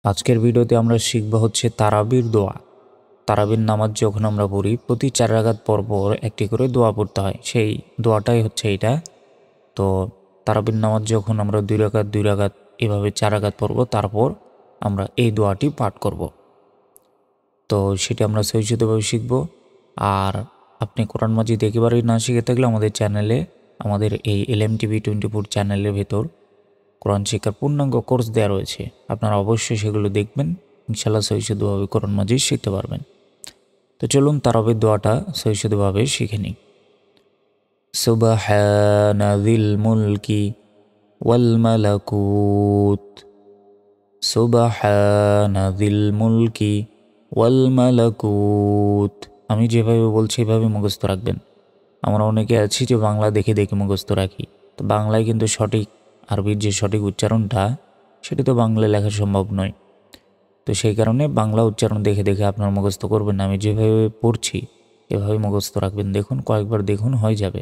আজকের ভিডিওতে আমরা শিখব হচ্ছে তারাবির দোয়া। তারাবির নামাজ যখন আমরা পড়ি প্রতি 4 রাকাত পর পর একটি করে দোয়া পড়তে হয়, সেই দোয়াটাই হচ্ছে এটা। তো তারাবির নামাজ যখন আমরা 2 রাকাত 2 রাকাত এভাবে 4 রাকাত পড়ব, তারপর আমরা এই দোয়াটি পাঠ করব। তো সেটা আমরা সহিষ্ণুভাবে শিখব। আর আপনি কোরআন মাজিদ একেবারেই না শিখে থাকলে আমাদের চ্যানেলে, আমাদের এই LMTV24 চ্যানেলের ভেতর কোরআন শিক্ষার পূর্ণাঙ্গ কোর্স দেওয়া রয়েছে। আপনারা অবশ্যই সেগুলো দেখবেন, ইনশাআল্লাহ সহিষ্ণুভাবে কোরআন মাজিদ শিখতে পারবেন। তো চলুন তারাবির দোয়াটা সহিষ্ণুভাবে শিখে নিই। সুবহানা যিল মুলকি ওয়াল মালাকুত, সুবহানা যিল মুলকি ওয়াল মালাকুত। আমি যেভাবে বলছি এভাবে মুখস্থ রাখবেন। আমরা অনেকে আছি যে বাংলা দেখে দেখে মুখস্থ রাখি, তো বাংলায় কিন্তু সঠিক আরবির যে সঠিক উচ্চারণটা সেটা তো বাংলায় লেখা সম্ভব নয়। তো সেই কারণে বাংলা উচ্চারণ দেখে দেখে আপনার মুখস্থ করবেন না, আমি যেভাবে পড়ছি এভাবে মুখস্থ রাখবেন। দেখুন, কয়েকবার দেখুন, হয়ে যাবে।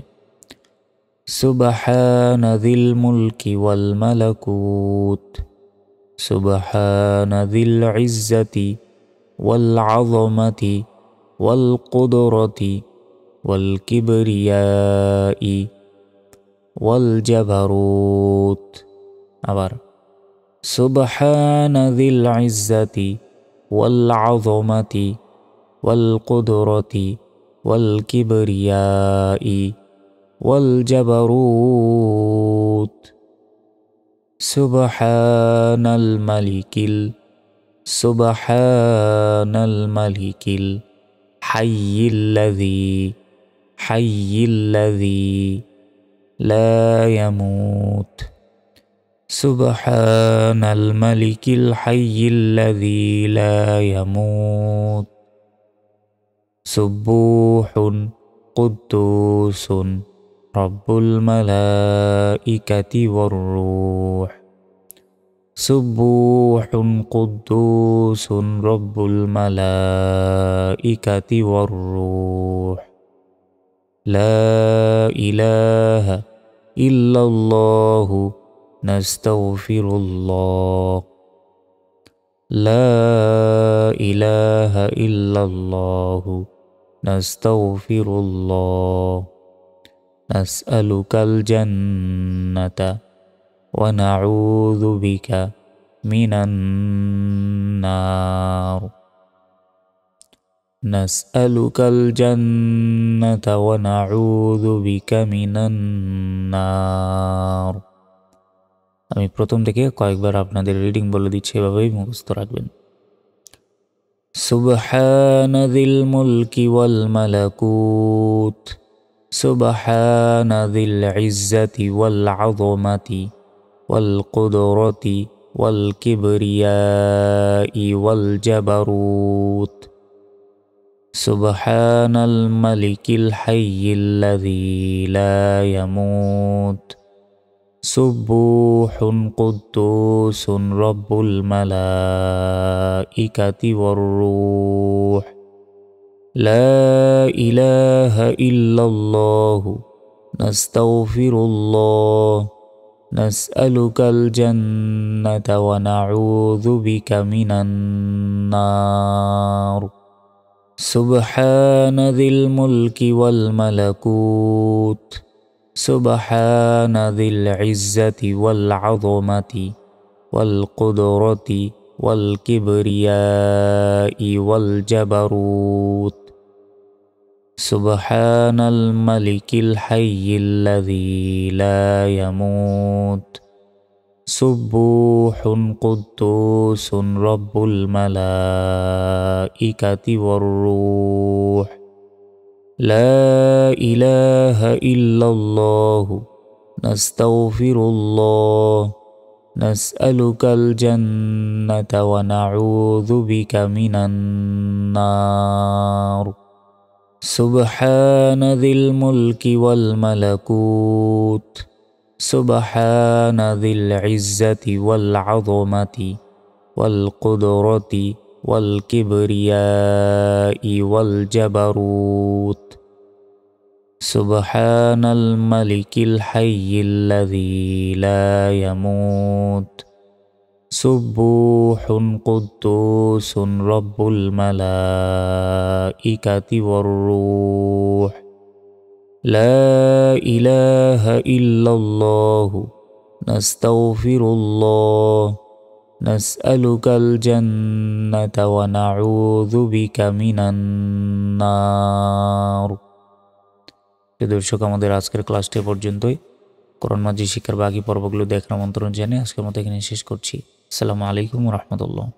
সুবহানা যিল মুলকি ওয়াল মালাকুত, সুবহানা যিল ইজ্জাতি ওয়াল আযমাতি ওয়াল কুদরতি ওয়াল কিবরিয়াই ওয়াল জাবারুত। আবার সুবহানা যিল ইজ্জাতি ওয়াল আযমাতি ওয়াল কুদরতি ওয়াল কিবরিয়াই ওয়াল জাবারুত। সুবহানাল মালিকিল হাইয়িল্লাযী লা ইয়ামুত। সুবহানাল মালিকিল হাইয়িল্লাযী লা ইয়ামুত। সুবুহুন কুদ্দুসুন রব্বুল মালাইকাতি ওয়ার রূহ। সুবুহুন কুদ্দুসুন রব্বুল মালাইকাতি ওয়ার রূহ। লা ইলাহা ইল্লাল্লাহু নাস্তাগফিরুল্লাহ। লা ইলাহা ইল্লাল্লাহু নাস্তাগফিরুল্লাহ। নাসআলুকাল জান্নাতা ওয়া নাউযু বিকা মিনান নার। নাসআলুকাল জান্নাতা ওয়া নাউযু বিকা মিনান নার। আমি প্রথম থেকে কয়েকবার আপনাদের রিডিং বলে দিচ্ছি, এভাবেই মুখস্থ রাখবেন। সুবহানা যিল মুলকি ওয়াল মালাকুত, সুবহানা যিল ইজ্জাতি ওয়াল আযমাতি ওয়াল কুদরতি ওয়াল কিবরিয়াই ওয়াল জাবারুত। সুবহানাল মালিকিল হাইয়িল্লাযী লা ইয়ামুত। সুবুহুন কুদ্দুসুন রব্বুল মালাইকাতি ওয়ার রূহ। লা ইলাহা ইল্লাল্লাহু নাস্তাগফিরুল্লাহ। নাসআলুকাল জান্নাতা ওয়া নাউযু বিকা মিনান নার। সুবহানা যিল মুলকি ওয়াল মালাকুত, সুবহানা যিল ইজ্জাতি ওয়াল আযমাতি ওয়াল কুদরতি ওয়াল কিবরিয়াই ওয়াল জাবারুত। সুবহানাল মালিকিল হাইয়িল্লাযী লা ইয়ামুত। সুবুহুন কুদ্দুসুন রব্বুল মালাইকাতি ওয়ার রূহ। লা ইলাহা ইল্লাল্লাহু নাস্তাগফিরুল্লাহ। নাসআলুকাল জান্নাতা ওয়া নাউযু বিকা মিনান নার। সুবহানা যিল মুলকি ওয়াল মালাকুত, সুবহানা যিল ইজ্জাতি ওয়াল আযমাতি ওয়াল কুদরতি ওয়াল কিবরিয়াই ওয়াল জাবারুত। সুবহানাল মালিকিল হাইয়িল্লাযী লা ইয়ামুত। সুবুহুন কুদ্দুসুন রব্বুল মালাইকাতি ওয়ার রূহ লা ইলাহা ইল্লাল্লাহু নাস্তাগফিরুল্লাহ নাসআলুকাল জান্নাতা ওয়া নাউযু বিকা মিনান নার। দর্শক, আমাদের আজকের ক্লাসটি এ পর্যন্তই। কোরআন মাজিদ শিক্ষার বাকি পর্বগুলো দেখার আমন্ত্রণ জানিয়ে আজকের মতো এখানে শেষ করছি। আসসালামু আলাইকুম ওয়া রাহমাতুল্লাহ।